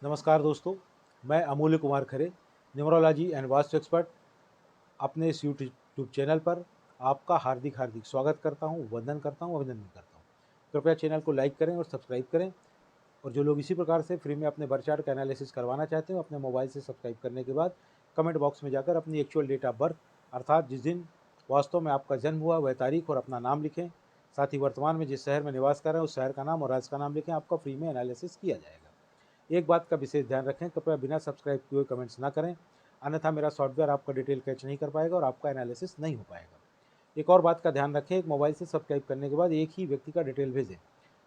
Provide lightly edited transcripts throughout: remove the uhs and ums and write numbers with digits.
नमस्कार दोस्तों, मैं अमूल्य Kumar Khare, numerology and vastu expert अपने इस यूट्यूब चैनल पर आपका हार्दिक स्वागत करता हूं, वंदन करता हूं, अभिनंदन करता हूं। कृपया चैनल को लाइक करें और सब्सक्राइब करें। और जो लोग इसी प्रकार से फ्री में अपने बर्थ चार्ट का एनालिसिस करवाना चाहते हो, अपने मोबाइल से सब्सक्राइब करने के बाद कमेंट बॉक्स में जाकर अपनी एक्चुअल डेट ऑफ बर्थ अर्थात जिस दिन वास्तव में आपका जन्म हुआ वह तारीख और अपना नाम लिखें। साथ ही वर्तमान में जिस शहर में निवास कर रहे हैं उस शहर का नाम और राज्य का नाम लिखें। आपका फ्री में एनालिसिस किया जाएगा। एक बात का विशेष ध्यान रखें, कृपया बिना सब्सक्राइब किए हुए कमेंट्स ना करें, अन्यथा मेरा सॉफ्टवेयर आपका डिटेल कैच नहीं कर पाएगा और आपका एनालिसिस नहीं हो पाएगा। एक और बात का ध्यान रखें, एक मोबाइल से सब्सक्राइब करने के बाद एक ही व्यक्ति का डिटेल भेजें।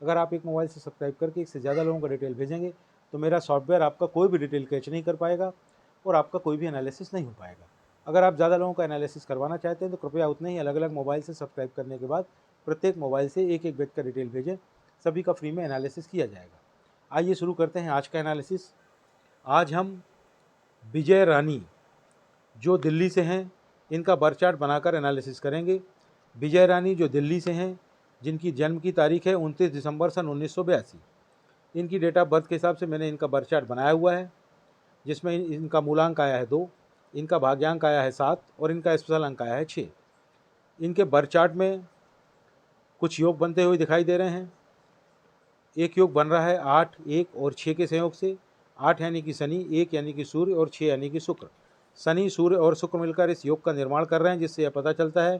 अगर आप एक मोबाइल से सब्सक्राइब करके एक से ज़्यादा लोगों का डिटेल भेजेंगे तो मेरा सॉफ्टवेयर आपका कोई भी डिटेल कैच नहीं कर पाएगा और आपका कोई भी एनालिसिस नहीं हो पाएगा। अगर आप ज़्यादा लोगों का एनालिसिस करवाना चाहते हैं तो कृपया उतने ही अलग अलग मोबाइल से सब्सक्राइब करने के बाद प्रत्येक मोबाइल से एक एक व्यक्ति का डिटेल भेजें, सभी का फ्री में एनालिसिस किया जाएगा। आइए शुरू करते हैं आज का एनालिसिस। आज हम विजय रानी जो दिल्ली से हैं इनका बर्थ चार्ट बनाकर एनालिसिस करेंगे। विजय रानी जो दिल्ली से हैं, जिनकी जन्म की तारीख है 29 दिसंबर सन 1982। इनकी डेट ऑफ बर्थ के हिसाब से मैंने इनका बर्थ चार्ट बनाया हुआ है, जिसमें इनका मूलांक आया है 2, इनका भाग्यांक आया है 7 और इनका स्पेशल अंक आया है 6। इनके बर्थ चार्ट में कुछ योग बनते हुए दिखाई दे रहे हैं। एक योग बन रहा है 8, 1 और 6 के संयोग से। 8 यानी कि शनि, 1 यानी कि सूर्य और 6 यानी कि शुक्र। शनि, सूर्य और शुक्र मिलकर इस योग का निर्माण कर रहे हैं, जिससे यह पता चलता है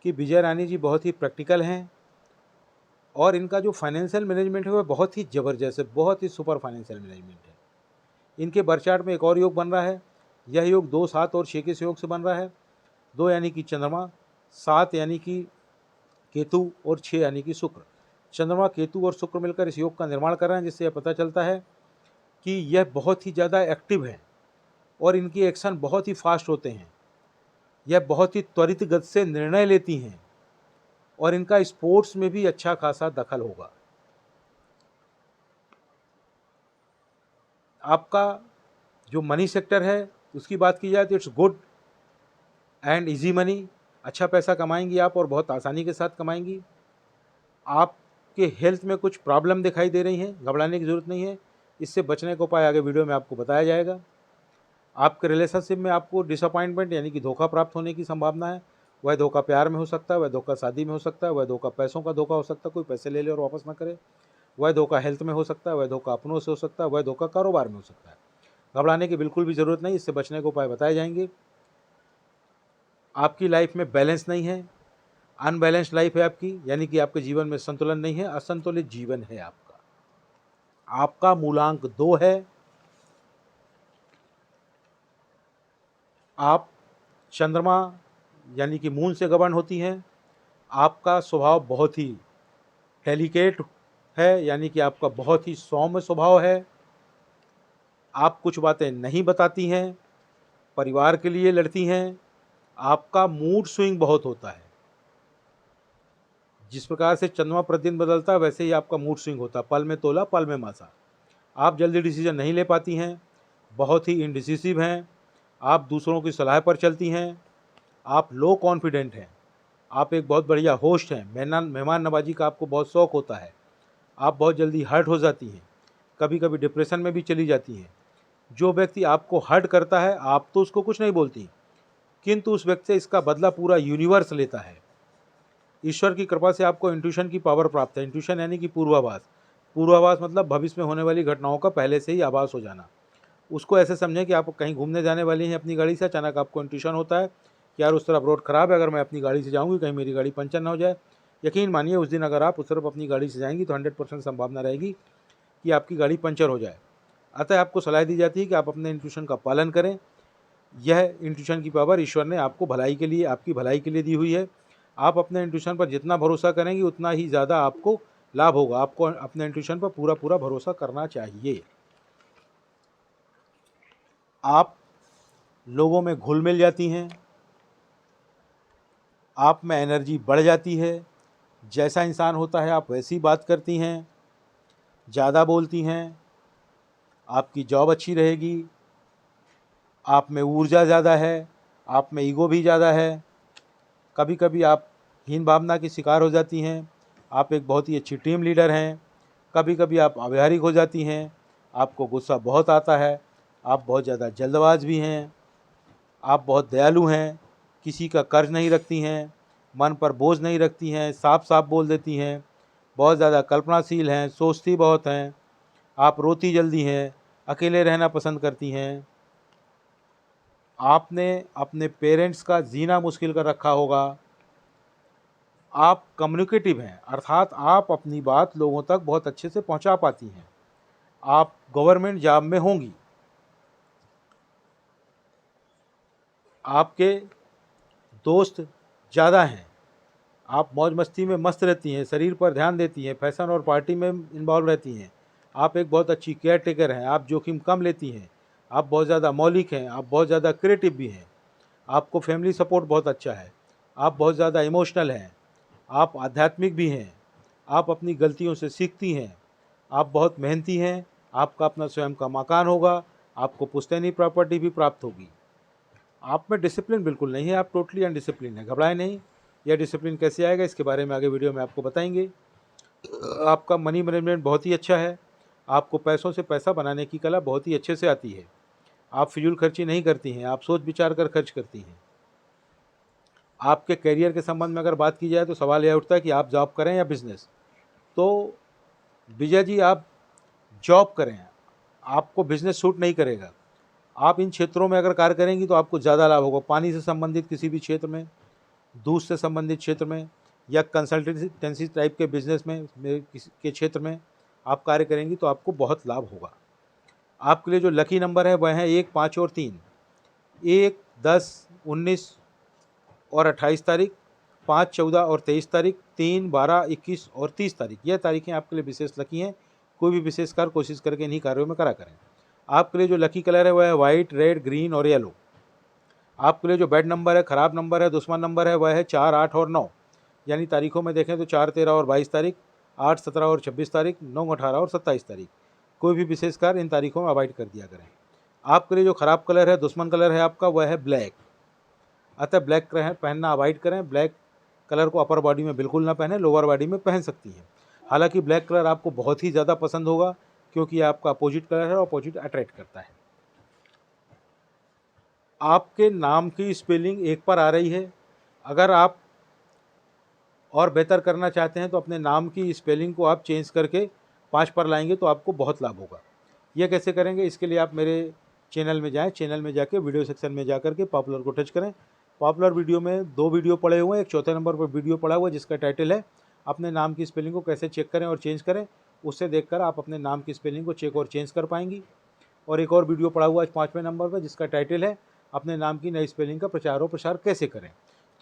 कि विजय रानी जी बहुत ही प्रैक्टिकल हैं और इनका जो फाइनेंशियल मैनेजमेंट है वह बहुत ही ज़बरदस्त है, बहुत ही सुपर फाइनेंशियल मैनेजमेंट है। इनके बर्थ चार्ट में एक और योग बन रहा है। यह योग 2, 7 और 6 के सहयोग से बन रहा है। 2 यानी कि चंद्रमा, 7 यानी कि केतु और 6 यानी कि शुक्र। चंद्रमा, केतु और शुक्र मिलकर इस योग का निर्माण कर रहे हैं, जिससे यह पता चलता है कि यह बहुत ही ज़्यादा एक्टिव है और इनकी एक्शन बहुत ही फास्ट होते हैं। यह बहुत ही त्वरित गति से निर्णय लेती हैं और इनका स्पोर्ट्स में भी अच्छा खासा दखल होगा। आपका जो मनी सेक्टर है उसकी बात की जाए तो it's good and easy money. अच्छा पैसा कमाएंगी आप और बहुत आसानी के साथ कमाएंगी। आपके हेल्थ में कुछ प्रॉब्लम दिखाई दे रही हैं, घबराने की ज़रूरत नहीं है। इससे बचने का उपाय आगे वीडियो में आपको बताया जाएगा। आपके रिलेशनशिप में आपको डिसअपॉइंटमेंट यानी कि धोखा प्राप्त होने की संभावना है। वह धोखा प्यार में हो सकता है, वह धोखा शादी में हो सकता है, वह धोखा पैसों का धोखा हो सकता है, कोई पैसे ले ले और वापस ना करे, वह धोखा हेल्थ में हो सकता है, वह धोखा अपनों से हो सकता है, वह धोखा कारोबार में हो सकता है। घबराने की बिल्कुल भी ज़रूरत नहीं, इससे बचने के उपाय बताए जाएंगे। आपकी लाइफ में बैलेंस नहीं है, अनबैलेंस्ड लाइफ है आपकी, यानी कि आपके जीवन में संतुलन नहीं है, असंतुलित जीवन है आपका। आपका मूलांक 2 है। आप चंद्रमा यानी कि मून से गवर्न होती हैं। आपका स्वभाव बहुत ही डेलिकेट है, यानी कि आपका बहुत ही सौम्य स्वभाव है। आप कुछ बातें नहीं बताती हैं, परिवार के लिए लड़ती हैं। आपका मूड स्विंग बहुत होता है। जिस प्रकार से चंद्रमा प्रतिदिन बदलता है वैसे ही आपका मूड स्विंग होता है, पल में तोला पल में मासा। आप जल्दी डिसीजन नहीं ले पाती हैं, बहुत ही इनडिसिसिव हैं। आप दूसरों की सलाह पर चलती हैं। आप लो कॉन्फिडेंट हैं। आप एक बहुत बढ़िया होस्ट हैं, मेहमान नवाजी का आपको बहुत शौक़ होता है। आप बहुत जल्दी हर्ट हो जाती हैं, कभी कभी डिप्रेशन में भी चली जाती हैं। जो व्यक्ति आपको हर्ट करता है आप तो उसको कुछ नहीं बोलती, किंतु उस व्यक्ति से इसका बदला पूरा यूनिवर्स लेता है। ईश्वर की कृपा से आपको इंट्यूशन की पावर प्राप्त है। इंट्यूशन यानी कि पूर्वाभास। पूर्वाभास मतलब भविष्य में होने वाली घटनाओं का पहले से ही आभास हो जाना। उसको ऐसे समझें कि आप कहीं घूमने जाने वाली हैं अपनी गाड़ी से, अचानक आपको इंट्यूशन होता है कि यार उस तरफ रोड ख़राब है, अगर मैं अपनी गाड़ी से जाऊँगी कहीं मेरी गाड़ी पंचर ना हो जाए। यकीन मानिए उस दिन अगर आप उस तरफ अपनी गाड़ी से जाएंगी तो 100% संभावना रहेगी कि आपकी गाड़ी पंचर हो जाए। अतः आपको सलाह दी जाती है कि आप अपने इंट्यूशन का पालन करें। यह इंट्यूशन की पावर ईश्वर ने आपको भलाई के लिए, आपकी भलाई के लिए दी हुई है। आप अपने इंट्यूशन पर जितना भरोसा करेंगे उतना ही ज़्यादा आपको लाभ होगा। आपको अपने इंट्यूशन पर पूरा पूरा भरोसा करना चाहिए। आप लोगों में घुल मिल जाती हैं, आप में एनर्जी बढ़ जाती है। जैसा इंसान होता है आप वैसी बात करती हैं, ज़्यादा बोलती हैं। आपकी जॉब अच्छी रहेगी। आप में ऊर्जा ज़्यादा है, आप में ईगो भी ज़्यादा है। कभी कभी आप हीन भावना की शिकार हो जाती हैं। आप एक बहुत ही अच्छी टीम लीडर हैं। कभी कभी आप अव्यावहारिक हो जाती हैं। आपको गुस्सा बहुत आता है, आप बहुत ज़्यादा जल्दबाज भी हैं, आप बहुत दयालु हैं, किसी का कर्ज नहीं रखती हैं, मन पर बोझ नहीं रखती हैं, साफ साफ बोल देती हैं, बहुत ज़्यादा कल्पनाशील हैं, सोचती बहुत हैं, आप रोती जल्दी हैं, अकेले रहना पसंद करती हैं। आपने अपने पेरेंट्स का जीना मुश्किल कर रखा होगा। आप कम्युनिकेटिव हैं, अर्थात आप अपनी बात लोगों तक बहुत अच्छे से पहुंचा पाती हैं। आप गवर्नमेंट जॉब में होंगी। आपके दोस्त ज़्यादा हैं, आप मौज मस्ती में मस्त रहती हैं, शरीर पर ध्यान देती हैं, फैशन और पार्टी में इन्वॉल्व रहती हैं। आप एक बहुत अच्छी केयर टेकर हैं, आप जोखिम कम लेती हैं, आप बहुत ज़्यादा मौलिक हैं, आप बहुत ज़्यादा क्रिएटिव भी हैं, आपको फैमिली सपोर्ट बहुत अच्छा है, आप बहुत ज़्यादा इमोशनल हैं, आप आध्यात्मिक भी हैं, आप अपनी गलतियों से सीखती हैं, आप बहुत मेहनती हैं, आपका अपना स्वयं का मकान होगा, आपको पुश्तैनी प्रॉपर्टी भी प्राप्त होगी। आप में डिसिप्लिन बिल्कुल नहीं है, आप टोटली अनडिसिप्लिन है। घबराएं नहीं, यह डिसिप्लिन कैसे आएगा इसके बारे में आगे वीडियो में आपको बताएंगे। आपका मनी मैनेजमेंट बहुत ही अच्छा है, आपको पैसों से पैसा बनाने की कला बहुत ही अच्छे से आती है। आप फिजूल खर्ची नहीं करती हैं, आप सोच विचार कर खर्च करती हैं। आपके करियर के संबंध में अगर बात की जाए तो सवाल यह उठता है कि आप जॉब करें या बिजनेस। तो विजय जी, आप जॉब करें, आपको बिजनेस सूट नहीं करेगा। आप इन क्षेत्रों में अगर कार्य करेंगी तो आपको ज़्यादा लाभ होगा। पानी से संबंधित किसी भी क्षेत्र में, दूध से संबंधित क्षेत्र में, या कंसल्टेंसी टाइप के बिजनेस में के क्षेत्र में आप कार्य करेंगी तो आपको बहुत लाभ होगा। आपके लिए जो लकी नंबर है वह है 1, 5 और 3। 1, 10, 19 और 28 तारीख, 5, 14 और 23 तारीख, 3, 12, 21 और 30 तारीख। यह तारीखें आपके लिए विशेष लकी हैं। कोई भी विशेष कार्य कोशिश करके इन्हीं कार्यों में करा करें। आपके लिए जो लकी कलर है वह है वाइट, रेड, ग्रीन और येलो। आपके लिए जो बैड नंबर है, ख़राब नंबर है, दुश्मन नंबर है वह है 4, 8 और 9। यानी तारीखों में देखें तो 4, 13 और 22 तारीख, 8, 17 और 26 तारीख, 9, 18 और 27 तारीख। कोई भी विशेष कार्य इन तारीखों में अवॉइड कर दिया करें। आपके लिए जो ख़राब कलर है, दुश्मन कलर है आपका, वह है ब्लैक। अतः ब्लैक पहनना अवॉइड करें। ब्लैक कलर को अपर बॉडी में बिल्कुल ना पहने, लोअर बॉडी में पहन सकती हैं। हालांकि ब्लैक कलर आपको बहुत ही ज़्यादा पसंद होगा क्योंकि ये आपका अपोजिट कलर है और अपोजिट अट्रैक्ट करता है। आपके नाम की स्पेलिंग एक पर आ रही है। अगर आप और बेहतर करना चाहते हैं तो अपने नाम की स्पेलिंग को आप चेंज करके 5 पर लाएंगे तो आपको बहुत लाभ होगा। यह कैसे करेंगे, इसके लिए आप मेरे चैनल में जाएं, चैनल में जाके वीडियो सेक्शन में जा करके पॉपुलर को टच करें। पॉपुलर वीडियो में 2 वीडियो पड़े हुए हैं। एक चौथे नंबर पर वीडियो पड़ा हुआ है जिसका टाइटल है अपने नाम की स्पेलिंग को कैसे चेक करें और चेंज करें। उससे देखकर आप अपने नाम की स्पेलिंग को चेक और चेंज कर पाएंगी। और एक और वीडियो पड़ा हुआ है 5वें नंबर पर जिसका टाइटल है अपने नाम की नई स्पेलिंग का प्रचार और प्रसार कैसे करें।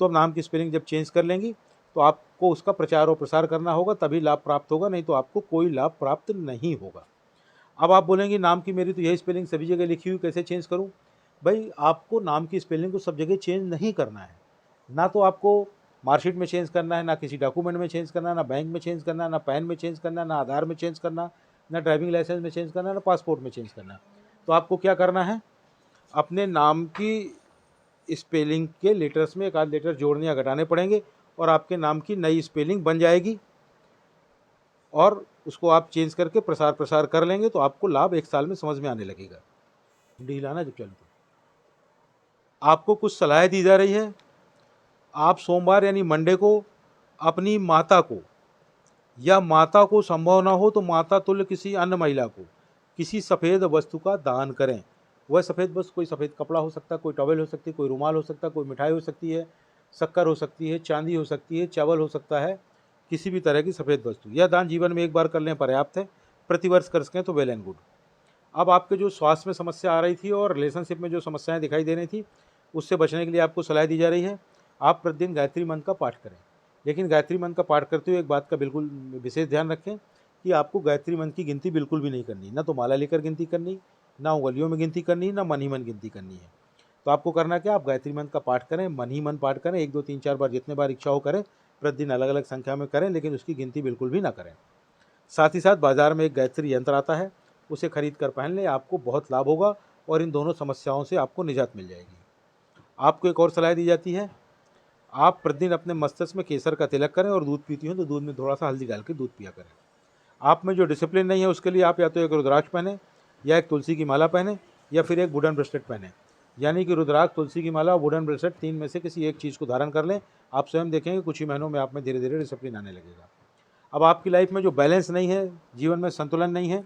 तो अब नाम की स्पेलिंग जब चेंज कर लेंगी तो आपको उसका प्रचार और प्रसार करना होगा, तभी लाभ प्राप्त होगा, नहीं तो आपको कोई लाभ प्राप्त नहीं होगा। अब आप बोलेंगे नाम की मेरी तो यही स्पेलिंग सभी जगह लिखी हुई, कैसे चेंज करूं? भाई, आपको नाम की स्पेलिंग को सब जगह चेंज नहीं करना है। ना तो आपको मार्कशीट में चेंज करना है, ना किसी डॉक्यूमेंट में चेंज करना है, ना बैंक में चेंज करना है, ना पैन में चेंज करना है, ना आधार में चेंज करना, ना ड्राइविंग लाइसेंस में चेंज करना, ना पासपोर्ट में चेंज करना। तो आपको क्या करना है, अपने नाम की स्पेलिंग के लेटर्स में एक आध लेटर जोड़ने या घटाने पड़ेंगे और आपके नाम की नई स्पेलिंग बन जाएगी और उसको आप चेंज करके प्रसार कर लेंगे तो आपको लाभ 1 साल में समझ में आने लगेगा। हिलाना जब चलते आपको कुछ सलाह दी जा रही है। आप सोमवार यानी मंडे को अपनी माता को या माता को संभव ना हो तो माता तुल्य किसी अन्य महिला को किसी सफ़ेद वस्तु का दान करें। वह सफ़ेद वस्तु कोई सफ़ेद कपड़ा हो सकता है, कोई टॉवेल हो सकती है, कोई रुमाल हो सकता है, कोई मिठाई हो सकती है, शक्कर हो सकती है, चांदी हो सकती है, चावल हो सकता है, किसी भी तरह की सफ़ेद वस्तु। यह दान जीवन में एक बार कर लें पर्याप्त है, प्रतिवर्ष कर सकें तो वेल एंड गुड। अब आपके जो स्वास्थ्य में समस्या आ रही थी और रिलेशनशिप में जो समस्याएं दिखाई दे रही थी उससे बचने के लिए आपको सलाह दी जा रही है आप प्रतिदिन गायत्री मंत्र का पाठ करें। लेकिन गायत्री मंत्र का पाठ करते हुए एक बात का बिल्कुल विशेष ध्यान रखें कि आपको गायत्री मंत्र की गिनती बिल्कुल भी नहीं करनी, ना तो माला लेकर गिनती करनी, ना उंगलियों में गिनती करनी, ना मन ही मन गिनती करनी है। तो आपको करना क्या, आप गायत्री मंत्र का पाठ करें, मन ही मन पाठ करें, 1, 2, 3, 4 बार जितने बार इच्छा हो करें, प्रतिदिन अलग अलग संख्या में करें, लेकिन उसकी गिनती बिल्कुल भी ना करें। साथ ही साथ बाजार में एक गायत्री यंत्र आता है, उसे खरीद कर पहन लें, आपको बहुत लाभ होगा और इन दोनों समस्याओं से आपको निजात मिल जाएगी। आपको एक और सलाह दी जाती है, आप प्रतिदिन अपने मस्तिष्क में केसर का तिलक करें और दूध पीती हो तो दूध में थोड़ा सा हल्दी डाल के दूध पिया करें। आप में जो डिसिप्लिन नहीं है उसके लिए आप या तो एक रुद्राक्ष पहने या एक तुलसी की माला पहने या फिर एक वुडन ब्रेसलेट पहने। यानी कि रुद्राक्ष, तुलसी की माला और वुडन ब्रेसलेट, 3 में से किसी एक चीज़ को धारण कर लें। आप स्वयं देखेंगे कुछ ही महीनों में आप में धीरे धीरे डिसिप्लिन आने लगेगा। अब आपकी लाइफ में जो बैलेंस नहीं है, जीवन में संतुलन नहीं है,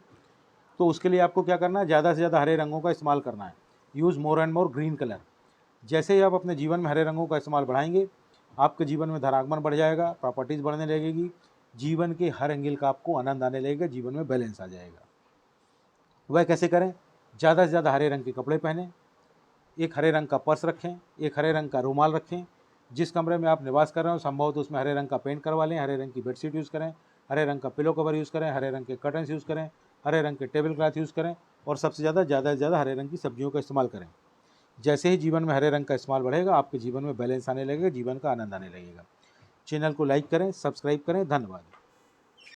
तो उसके लिए आपको क्या करना है, ज़्यादा से ज़्यादा हरे रंगों का इस्तेमाल करना है। Use more and more green colour. जैसे ही आप अपने जीवन में हरे रंगों का इस्तेमाल बढ़ाएंगे, आपके जीवन में धनागमन बढ़ जाएगा, प्रॉपर्टीज़ बढ़ने लगेगी, जीवन के हर एंगल का आपको आनंद आने लगेगा, जीवन में बैलेंस आ जाएगा। वह कैसे करें? ज़्यादा से ज़्यादा हरे रंग के कपड़े पहनें, एक हरे रंग का पर्स रखें, एक हरे रंग का रुमाल रखें। जिस कमरे में आप निवास कर रहे हो संभवतः उसमें हरे रंग का पेंट करवा लें, हरे रंग की बेडशीट यूज़ करें, हरे रंग का पिलो कवर यूज़ करें, हरे रंग के कर्टन्स यूज़ करें, हरे रंग के टेबल क्लॉथ यूज़ करें और सबसे ज़्यादा से ज़्यादा हरे रंग की सब्जियों का इस्तेमाल करें। जैसे ही जीवन में हरे रंग का इस्तेमाल बढ़ेगा, आपके जीवन में बैलेंस आने लगेगा, जीवन का आनंद आने लगेगा। चैनल को लाइक करें, सब्सक्राइब करें। धन्यवाद।